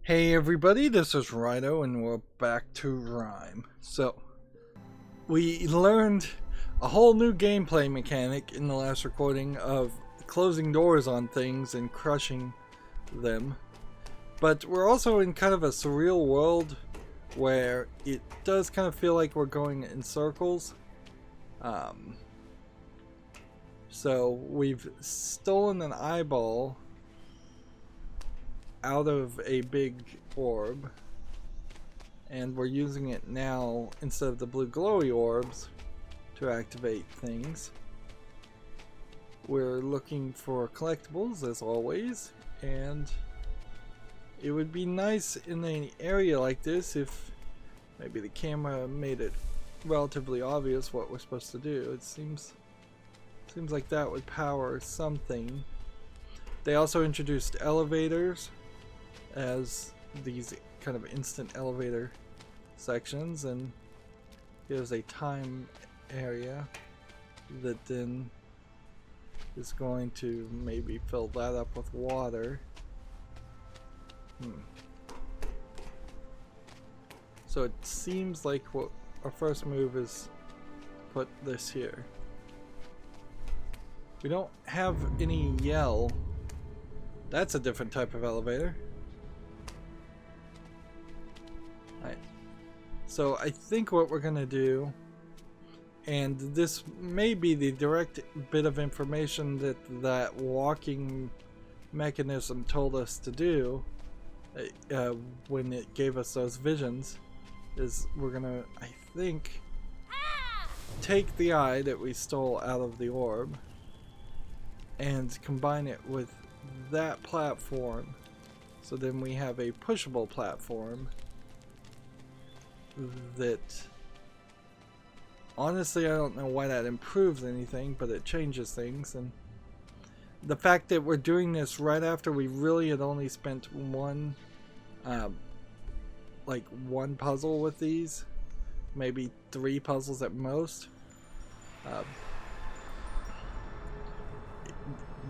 Hey everybody, this is Rydo and we're back to RiME. So, we learned a whole new gameplay mechanic in the last recording of closing doors on things and crushing them. But we're also in kind of a surreal world where it does kind of feel like we're going in circles. So we've stolen an eyeball out of a big orb, and we're using it now instead of the blue glowy orbs to activate things. We're looking for collectibles as always, and it would be nice in an area like this if maybe the camera made it relatively obvious what we're supposed to do. It seems like that would power something. They also introduced elevators as these kind of instant elevator sections, and here's a time area that then is going to maybe fill that up with water. So it seems like what our first move is put this here. We don't have any yell. That's a different type of elevator. Right. So I think what we're gonna do, and this may be the direct bit of information that walking mechanism told us to do when it gave us those visions, is we're gonna, I think, take the eye that we stole out of the orb and combine it with that platform, so then we have a pushable platform that, honestly, I don't know why that improves anything, but it changes things. And the fact that we're doing this right after we really had only spent one puzzle with these, maybe 3 puzzles at most,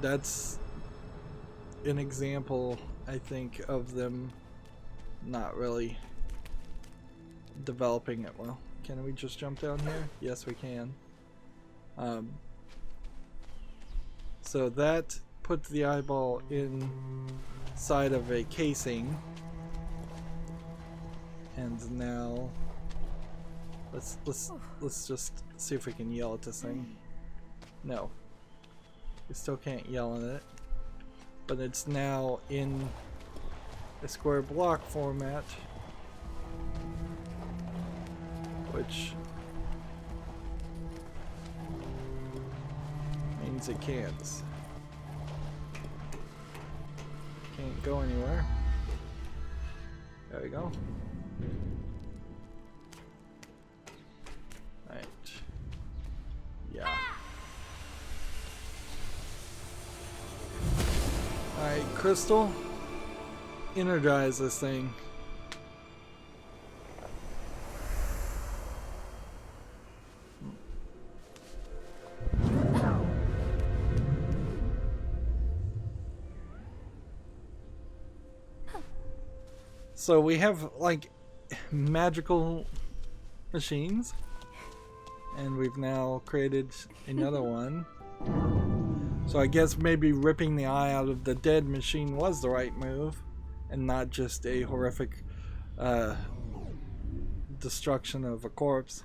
that's an example, I think, of them not really developing it well. Can we just jump down here? Yes, we can. So that puts the eyeball inside of a casing, and now let's just see if we can yell at this thing. No, we still can't yell at it, but it's now in a square block format, which means it can't go anywhere. There we go. Right. Yeah. Alright, Crystal, energize this thing. So we have like magical machines, and we've now created another one. So I guess maybe ripping the eye out of the dead machine was the right move, and not just a horrific destruction of a corpse.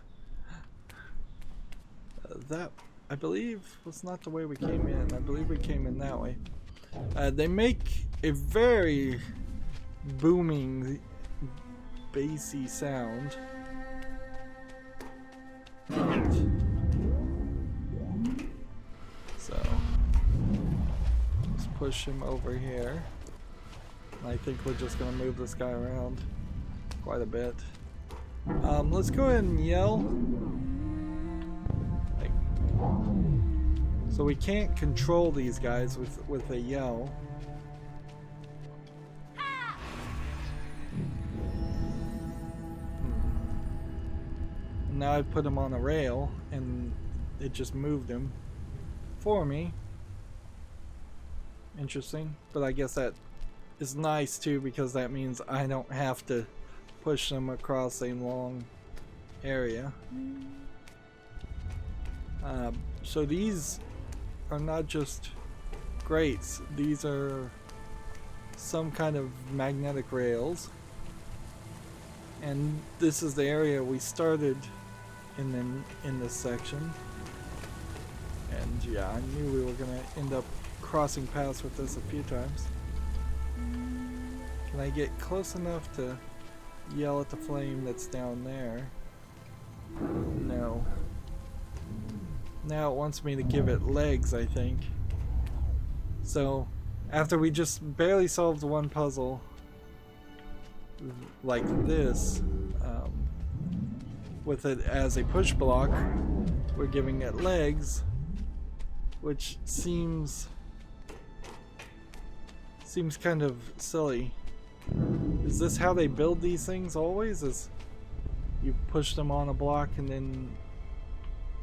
That, I believe, was not the way we came in. I believe we came in that way. They make a very booming, bassy sound. So let's push him over here. I think we're just gonna move this guy around quite a bit. Let's go ahead and yell. So we can't control these guys with a yell. Now I put him on a rail and it just moved him for me. Interesting, but I guess that is nice too, because that means I don't have to push them across a long area. So these are not just grates, these are some kind of magnetic rails, and this is the area we started in this section. And yeah, I knew we were gonna end up crossing paths with this a few times. Can I get close enough to yell at the flame that's down there? No. Now it wants me to give it legs, I think. So, after we just barely solved one puzzle like this, with it as a push block, we're giving it legs, which seems kind of silly. Is this how they build these things always? Is you push them on a block and then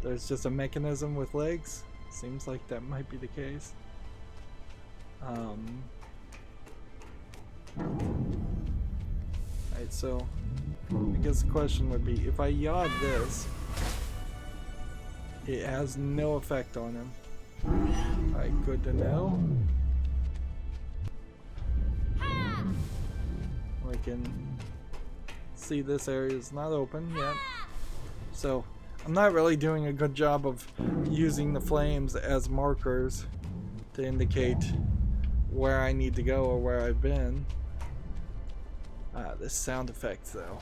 there's just a mechanism with legs? Seems like that might be the case. Alright, so I guess the question would be, if I yawed this, it has no effect on him. Alright, good to know. I can see this area is not open yet. So I'm not really doing a good job of using the flames as markers to indicate where I need to go or where I've been. This sound effect though.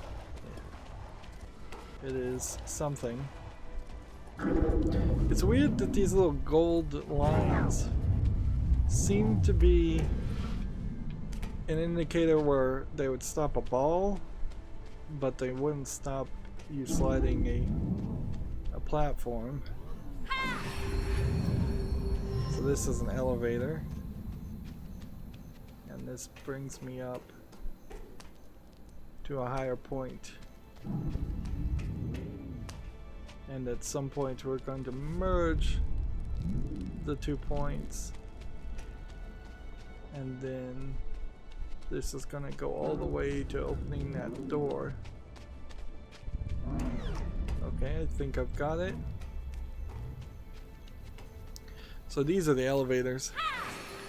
It is something. It's weird that these little gold lines seem to be an indicator where they would stop a ball, but they wouldn't stop you sliding a platform. So this is an elevator, and this brings me up to a higher point. And at some point we're going to merge the 2 points, and then this is going to go all the way to opening that door. Okay, I think I've got it. So these are the elevators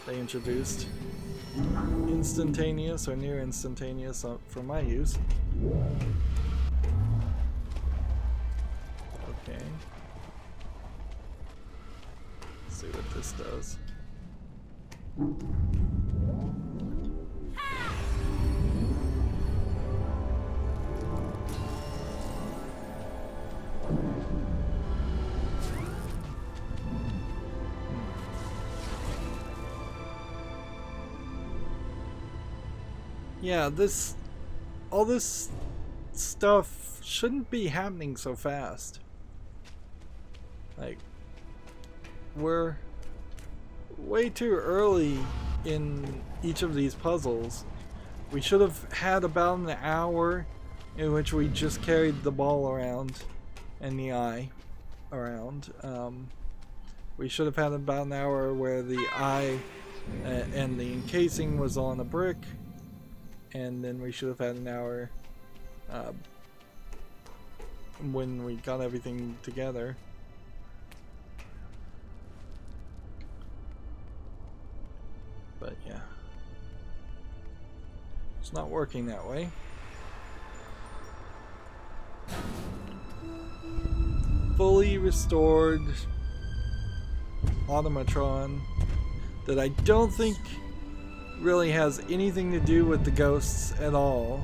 they introduced. Instantaneous or near instantaneous for my use. Okay. Let's see what this does. Yeah, all this stuff shouldn't be happening so fast. Like, we're way too early in each of these puzzles. We should have had about an hour in which we just carried the ball around and the eye around. We should have had about an hour where the eye and the encasing was on a brick, and then we should have had an hour when we got everything together. But yeah, it's not working that way. Fully restored automatron that I don't think really has anything to do with the ghosts at all.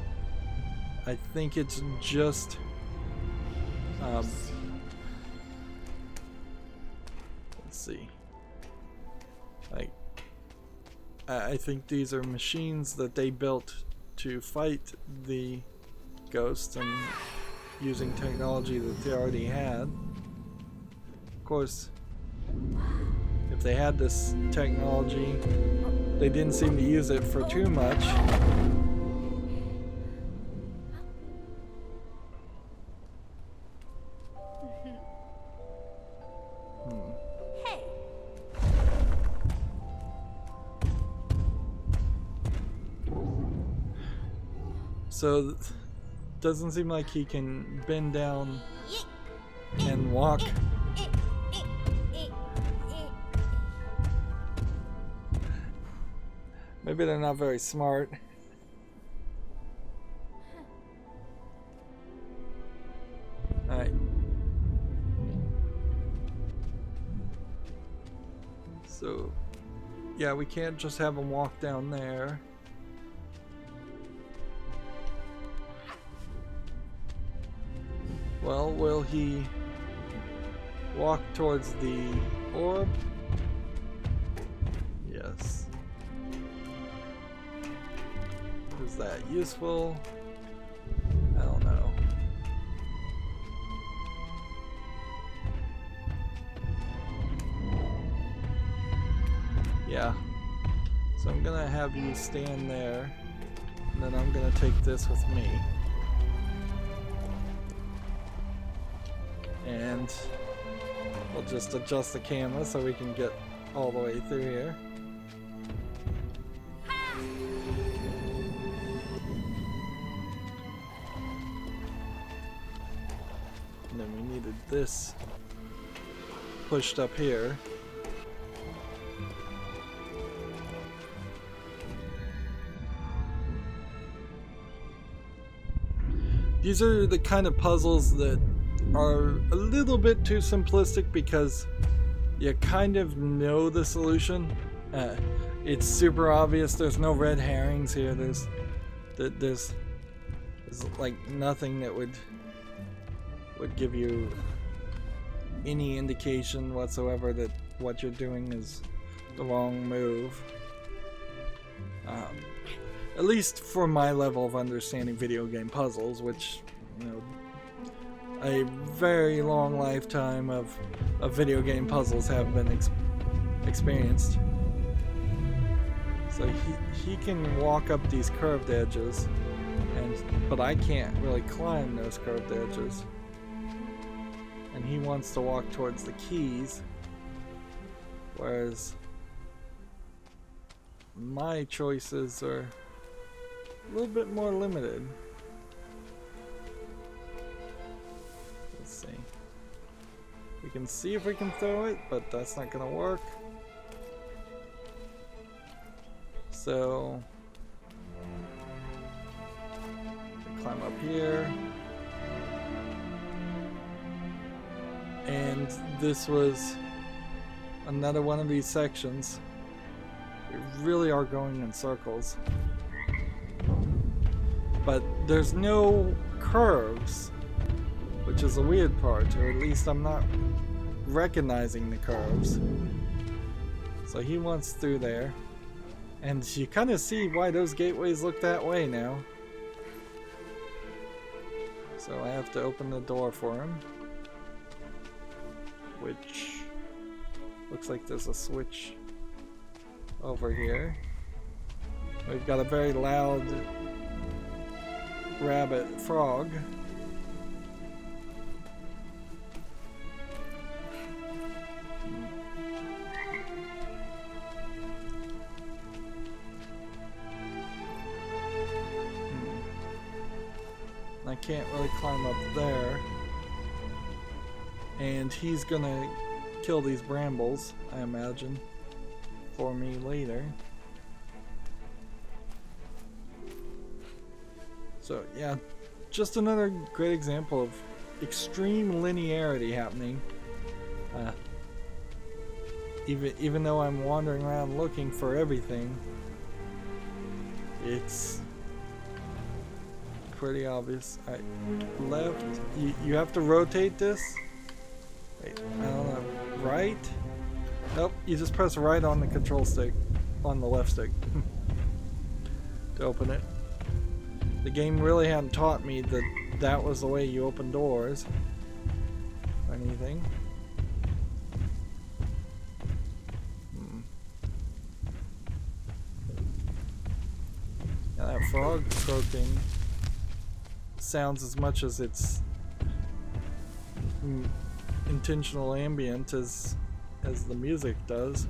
I think it's just let's see, like I think these are machines that they built to fight the ghosts and using technology that they already had. Of course, if they had this technology, they didn't seem to use it for too much. So doesn't seem like he can bend down and walk. Maybe they're not very smart. Alright. So, yeah, we can't just have him walk down there. Well, will he walk towards the orb? Yes. Is that useful? I don't know. Yeah. So I'm gonna have you stand there, and then I'm gonna take this with me. And we'll just adjust the camera so we can get all the way through here. And then we needed this pushed up here. These are the kind of puzzles that are a little bit too simplistic because you kind of know the solution. It's super obvious. There's no red herrings here. There's like nothing that would give you any indication whatsoever that what you're doing is the wrong move. At least for my level of understanding video game puzzles, which, you know, a very long lifetime of video game puzzles have been experienced. So he can walk up these curved edges, but I can't really climb those curved edges. And he wants to walk towards the keys, whereas my choices are a little bit more limited. Let's see. We can see if we can throw it, but that's not gonna work. So climb up here. And this was another one of these sections. We really are going in circles. But there's no curves, which is a weird part, or at least I'm not recognizing the curves. So he wants through there. And you kind of see why those gateways look that way now. So I have to open the door for him. Which looks like there's a switch over here. We've got a very loud rabbit frog. I can't really climb up there. And he's gonna kill these brambles, I imagine, for me later. So yeah, just another great example of extreme linearity happening. Even though I'm wandering around looking for everything, it's pretty obvious. Alright, left. You have to rotate this. Wait, I don't know. Right? Nope, you just press right on the control stick, on the left stick, to open it. The game really hadn't taught me that that was the way you open doors or anything. Now that frog croaking sounds as much as it's intentional ambient as the music does.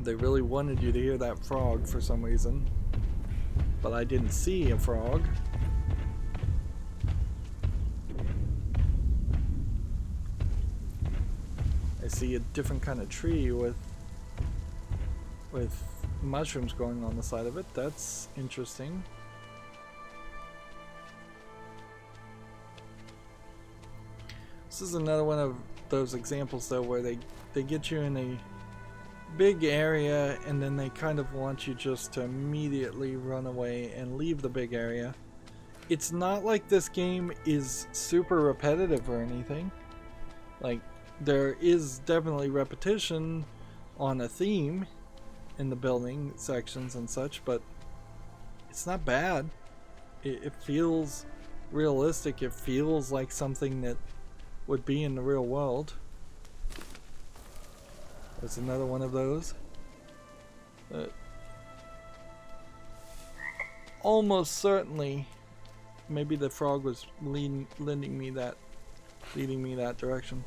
They really wanted you to hear that frog for some reason. but I didn't see a frog. I see a different kind of tree with mushrooms growing on the side of it. That's interesting. This is another one of those examples though where they get you in a big area and then they kind of want you just to immediately run away and leave the big area. It's not like this game is super repetitive or anything. Like, there is definitely repetition on a theme in the building sections and such, but it's not bad. It feels realistic. It feels like something that would be in the real world. There's another one of those. Almost certainly, maybe the frog was leading me that direction.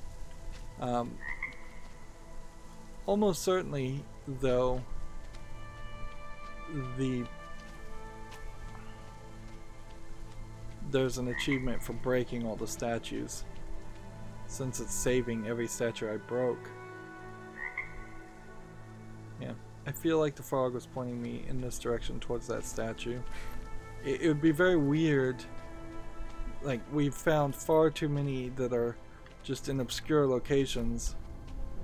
Almost certainly, though, there's an achievement for breaking all the statues, since it's saving every statue I broke. Yeah, I feel like the frog was pointing me in this direction towards that statue. It would be very weird. Like, we've found far too many that are just in obscure locations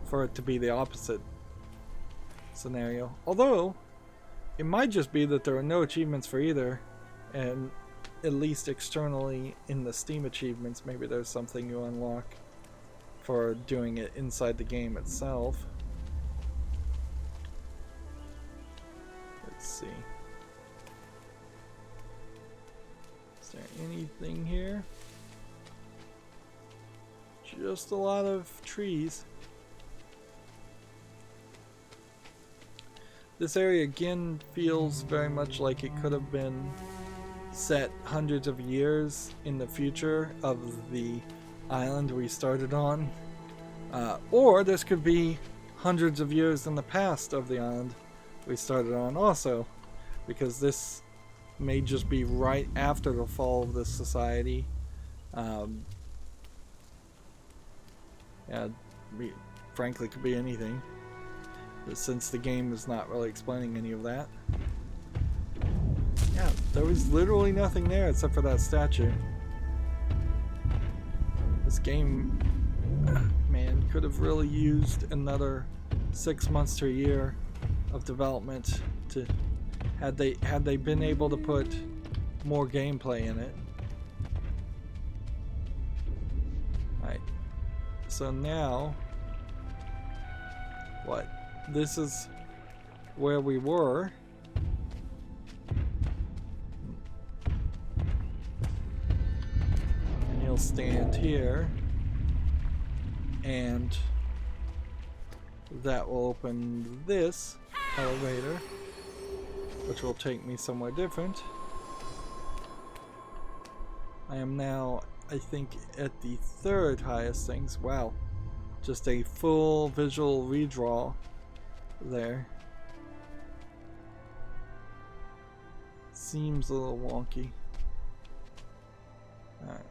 for it to be the opposite scenario. Although, it might just be that there are no achievements for either, and at least externally in the Steam achievements, maybe there's something you unlock for doing it inside the game itself. Let's see. Is there anything here? Just a lot of trees. This area again feels very much like it could have been set hundreds of years in the future of the island we started on. Or this could be hundreds of years in the past of the island we started on also, because this may just be right after the fall of this society. Yeah, frankly, could be anything, since the game is not really explaining any of that. Yeah, there was literally nothing there except for that statue. This game, man, could have really used another 6 months to a year of development to had they been able to put more gameplay in it. Alright. So now, what? This is where we were. And you'll stand here, and that will open this elevator, which will take me somewhere different. I am now, I think, at the third highest things. Wow. Just a full visual redraw there. Seems a little wonky. Alright.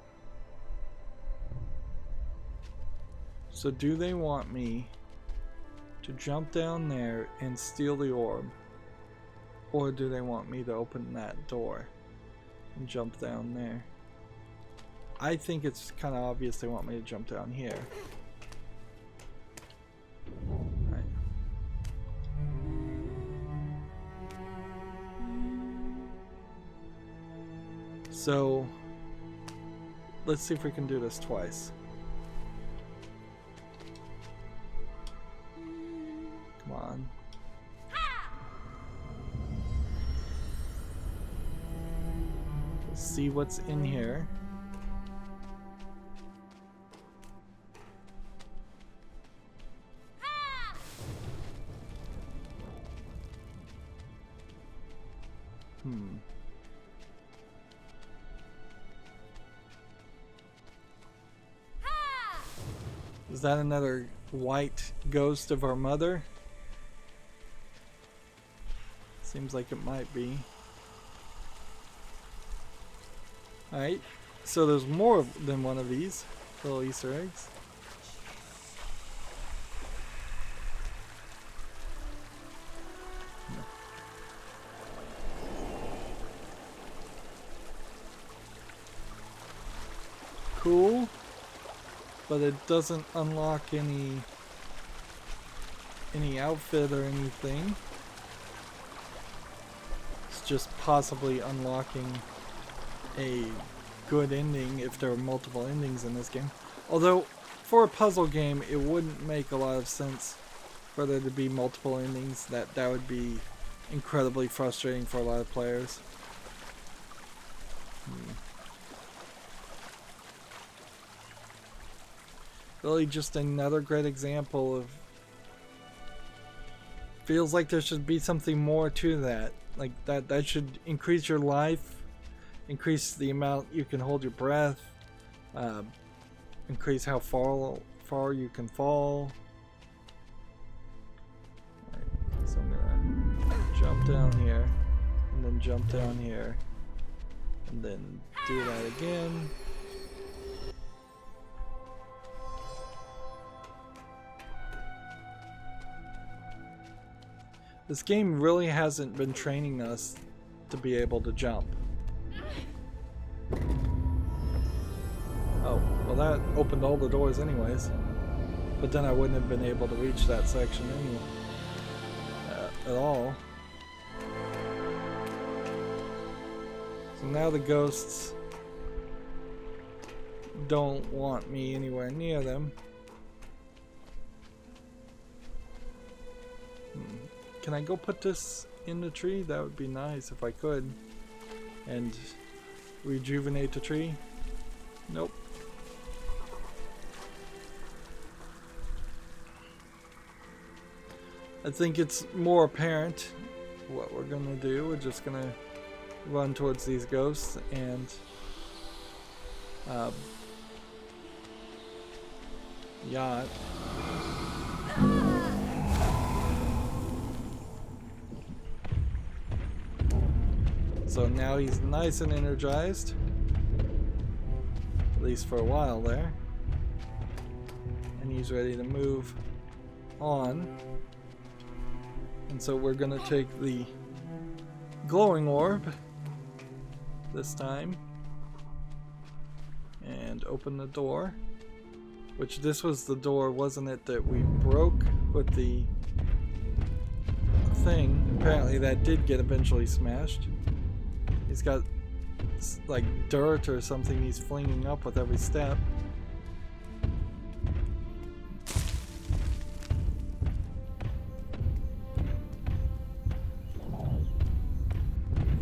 So do they want me to jump down there and steal the orb? Or do they want me to open that door and jump down there? I think it's kind of obvious they want me to jump down here. Right. So let's see if we can do this twice. Come on. Let's see what's in here. Is that another white ghost of our mother? Seems like it might be. Alright, so there's more than one of these little Easter eggs. Cool, but it doesn't unlock any outfit or anything. It's just possibly unlocking a good ending if there are multiple endings in this game. Although, for a puzzle game, it wouldn't make a lot of sense for there to be multiple endings. That would be incredibly frustrating for a lot of players. Really just another great example of... Feels like there should be something more to that. Like that should increase your life, increase the amount you can hold your breath, increase how far you can fall. Right, so I'm gonna jump down here, and then jump down here, and then do that again. This game really hasn't been training us to be able to jump. Oh, well that opened all the doors anyways. But then I wouldn't have been able to reach that section anyway. At all. So now the ghosts don't want me anywhere near them. Can I go put this in the tree? That would be nice if I could. And rejuvenate the tree? Nope. I think it's more apparent what we're gonna do. We're just gonna run towards these ghosts and yacht. So now he's nice and energized, at least for a while there, and he's ready to move on. And so we're gonna take the glowing orb this time and open the door, which this was the door, wasn't it, that we broke with the thing? Apparently that did get eventually smashed. He's got like dirt or something he's flinging up with every step.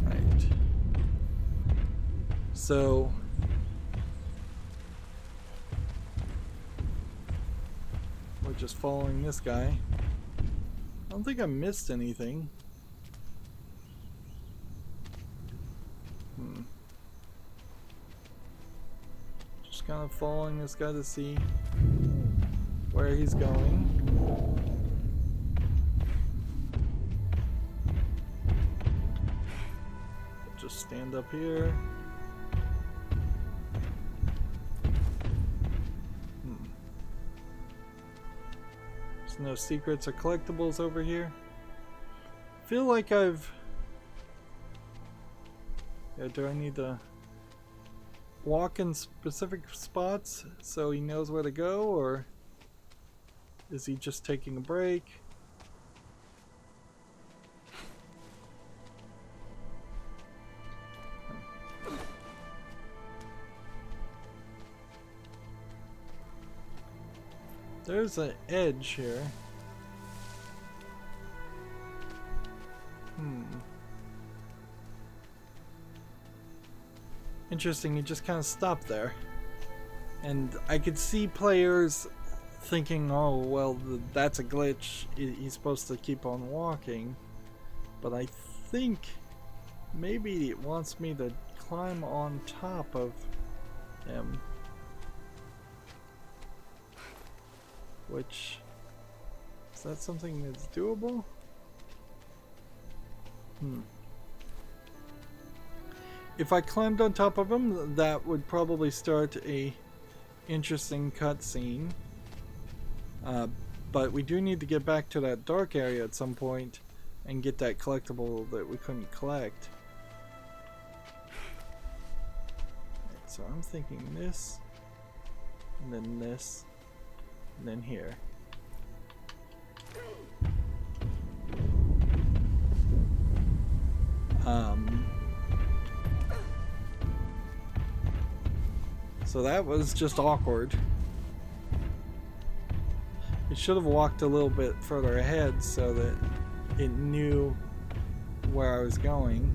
Right. So we're just following this guy. I don't think I missed anything. Just kind of following this guy to see where he's going. Just stand up here. There's no secrets or collectibles over here. I feel like I've... Yeah, do I need to walk in specific spots so he knows where to go, or is he just taking a break? There's an edge here. Interesting, he just kind of stopped there. And I could see players thinking, oh, well, that's a glitch. He's supposed to keep on walking. But I think maybe it wants me to climb on top of him. Which, is that something that's doable? if I climbed on top of him, that would probably start a interesting cutscene. But we do need to get back to that dark area at some point and get that collectible that we couldn't collect. Right, so I'm thinking this, and then this, and then here. So that was just awkward. It should have walked a little bit further ahead so that it knew where I was going.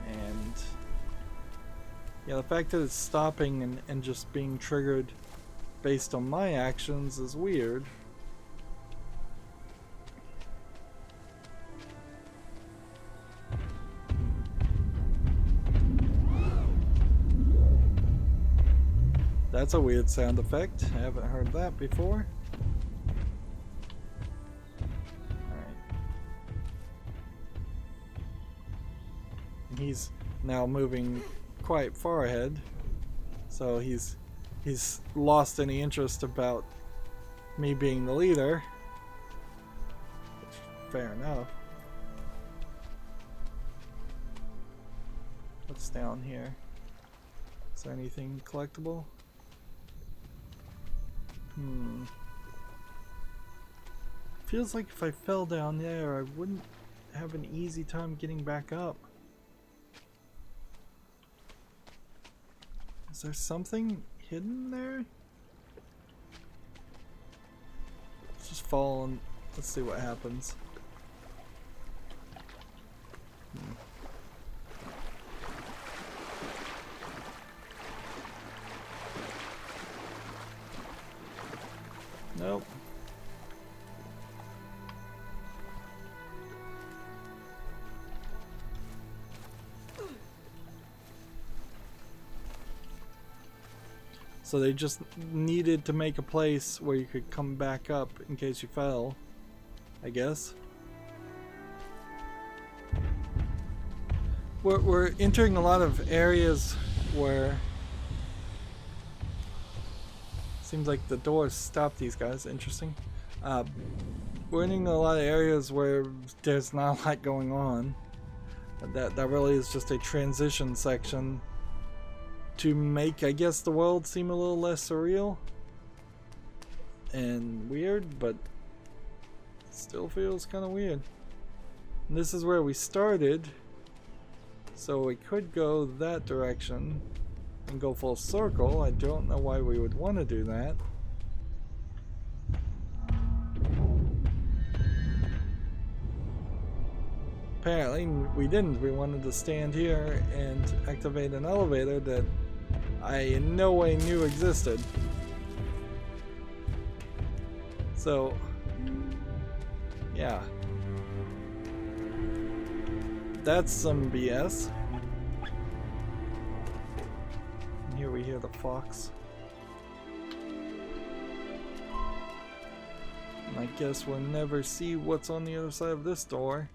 And yeah, the fact that it's stopping and just being triggered based on my actions is weird. That's a weird sound effect. I haven't heard that before. Alright. He's now moving quite far ahead. So he's lost any interest about me being the leader. Fair enough. What's down here? Is there anything collectible? Feels like if I fell down there, I wouldn't have an easy time getting back up. Is there something hidden there? Let's just fall and let's see what happens. Nope. So they just needed to make a place where you could come back up in case you fell, I guess. We're entering a lot of areas where seems like the doors stop these guys. Interesting. We're entering a lot of areas where there's not a lot going on. That really is just a transition section to make, I guess, the world seem a little less surreal and weird, but still feels kind of weird. And this is where we started, so we could go that direction and go full circle. I don't know why we would want to do that. Apparently we didn't. We wanted to stand here and activate an elevator that I in no way knew existed. So yeah, that's some BS. And here we hear the fox. And I guess we'll never see what's on the other side of this door.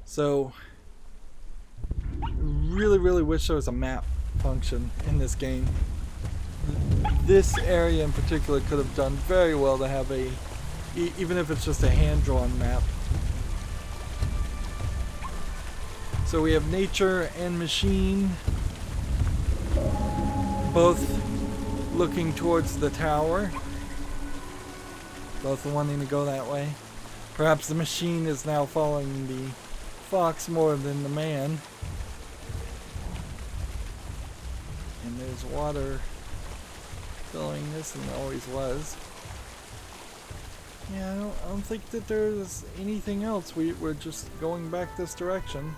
So, really wish there was a map function in this game. This area in particular could have done very well to have a, even if it's just a hand-drawn map. So we have nature and machine, both looking towards the tower, both wanting to go that way. Perhaps the machine is now following the fox more than the man. And there's water filling this, and there always was. Yeah, I don't think that there's anything else. We're just going back this direction.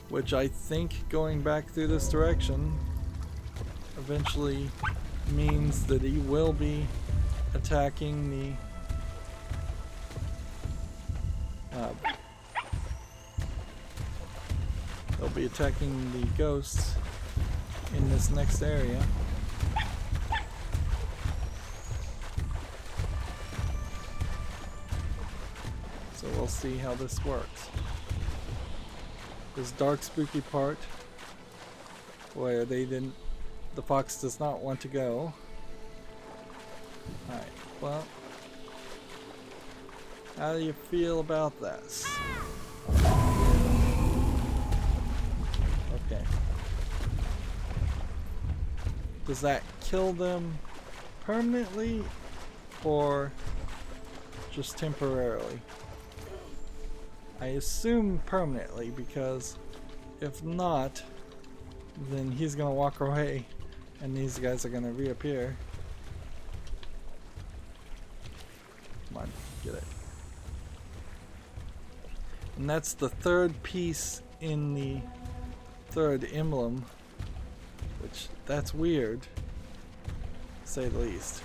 Which I think going back through this direction eventually means that he will be attacking be attacking the ghosts in this next area. So we'll see how this works. This dark spooky part where the fox does not want to go. Alright, well, how do you feel about this? Okay. Does that kill them permanently or just temporarily? I assume permanently, because if not, then he's gonna walk away and these guys are gonna reappear. Come on, get it. And that's the third piece in the third emblem, which that's weird, to say the least.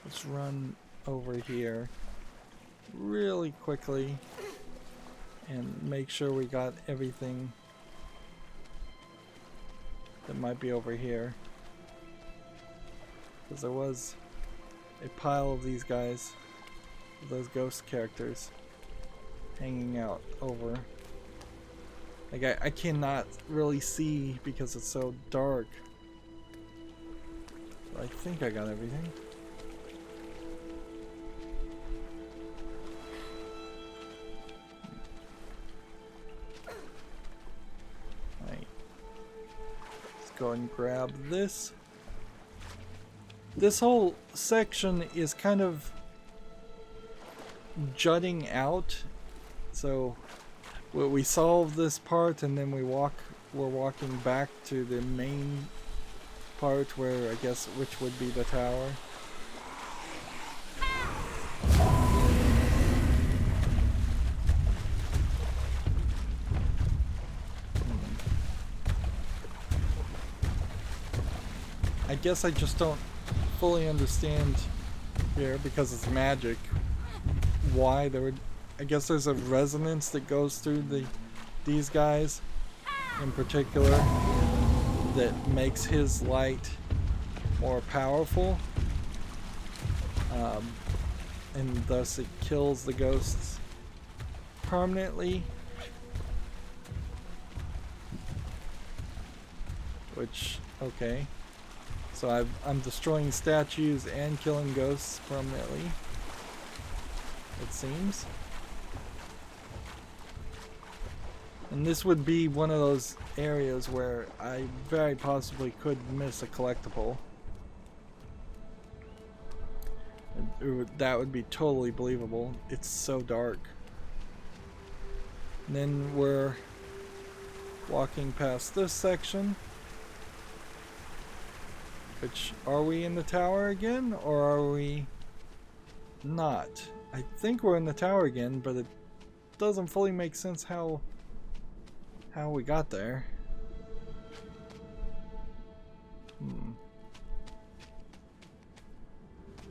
Let's run over here really quickly and make sure we got everything that might be over here, because there was a pile of these guys, those ghost characters, hanging out over. Like I cannot really see because it's so dark. I think I got everything. Right. Let's go and grab this. This whole section is kind of jutting out. So we solve this part and then we're walking back to the main part where I guess which would be the tower. I guess I just don't fully understand here, because it's magic, why there would, I guess there's a resonance that goes through these guys in particular that makes his light more powerful, and thus it kills the ghosts permanently, which, okay, so I'm destroying statues and killing ghosts permanently, it seems. And this would be one of those areas where I very possibly could miss a collectible. That would be totally believable. It's so dark. And then we're walking past this section. Which, are we in the tower again, or are we not? I think we're in the tower again, but it doesn't fully make sense how we got there.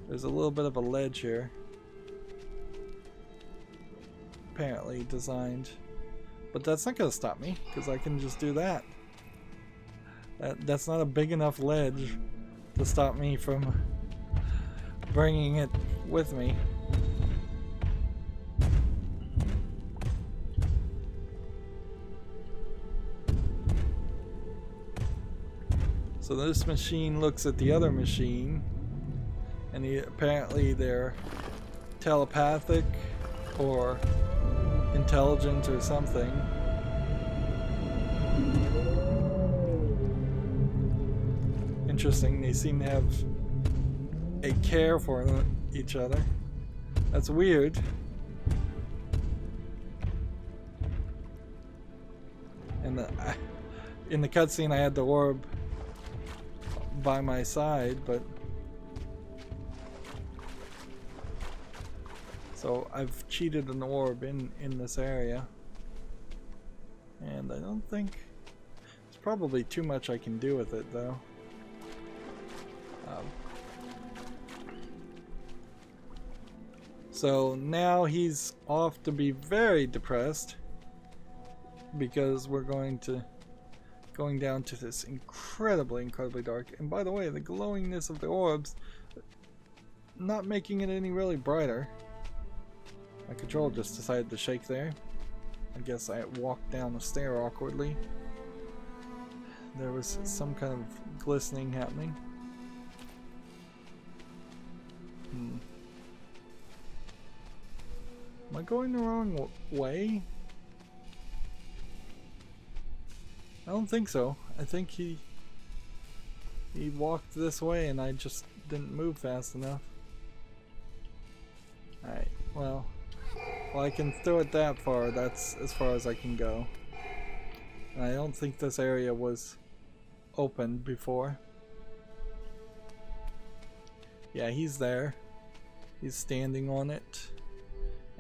There's a little bit of a ledge here, apparently designed, but that's not gonna stop me because I can just do that. That's not a big enough ledge to stop me from bringing it with me. So this machine looks at the other machine, and apparently they're telepathic or intelligent or something. Interesting, they seem to have a care for each other. That's weird. And in the cutscene I had the orb by my side, but so I've cheated an orb in this area, and I don't think there's probably too much I can do with it though. So now he's off to be very depressed because we're going down to this incredibly dark. And by the way, the glowingness of the orbs not making it any really brighter. My control just decided to shake there. I guess I walked down the stair awkwardly. There was some kind of glistening happening. Am I going the wrong way? I don't think so. I think he walked this way and I just didn't move fast enough. Alright, well, I can throw it that far. That's as far as I can go. And I don't think this area was opened before. Yeah, he's there. He's standing on it.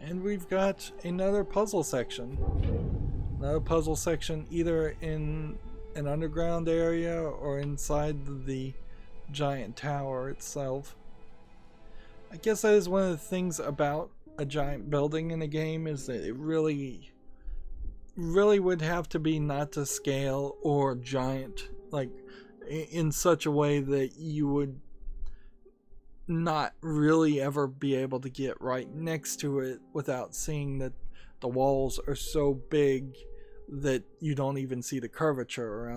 And we've got another puzzle section. Another puzzle section either in an underground area or inside the giant tower itself. I guess that is one of the things about a giant building in a game, is that it really would have to be not to scale or giant, like in such a way that you would not really ever be able to get right next to it without seeing that the walls are so big that you don't even see the curvature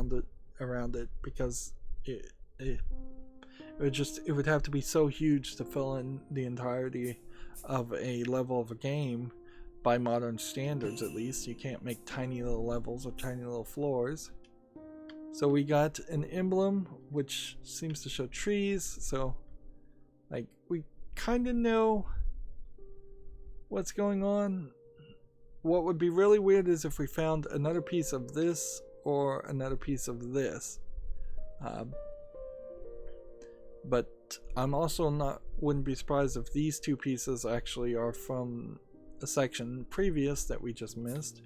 around it because it would have to be so huge to fill in the entirety of a level of a game by modern standards. At least you can't make tiny little levels or tiny little floors. So we got an emblem which seems to show trees, so like we kind of know what's going on. What would be really weird is if we found another piece of this or another piece of this. But I'm also wouldn't be surprised if these two pieces actually are from a section previous that we just missed.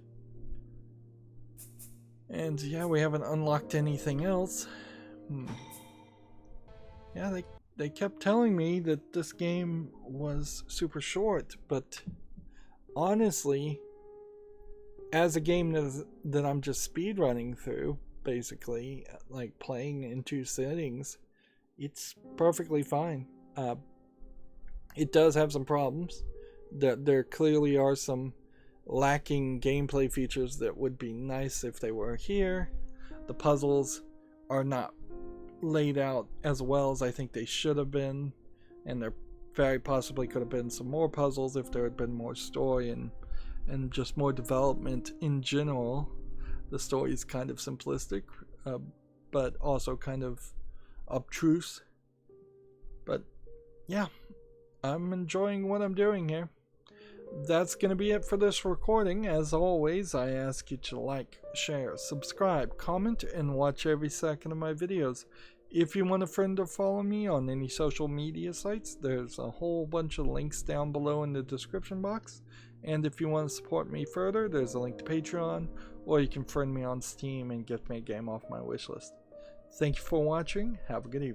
And yeah, we haven't unlocked anything else. Yeah, they kept telling me that this game was super short, but honestly, as a game that I'm just speedrunning through, basically, like playing in 2 sittings, it's perfectly fine. It does have some problems. There clearly are some lacking gameplay features that would be nice if they were here. The puzzles are not laid out as well as I think they should have been, and there very possibly could have been some more puzzles if there had been more story and just more development in general. The story is kind of simplistic, but also kind of obtruse. But yeah, I'm enjoying what I'm doing here. That's going to be it for this recording. As always, I ask you to like, share, subscribe, comment, and watch every second of my videos. If you want a friend or follow me on any social media sites, there's a whole bunch of links down below in the description box. And if you want to support me further, there's a link to Patreon, or you can friend me on Steam and get me a game off my wishlist. Thank you for watching. Have a good evening.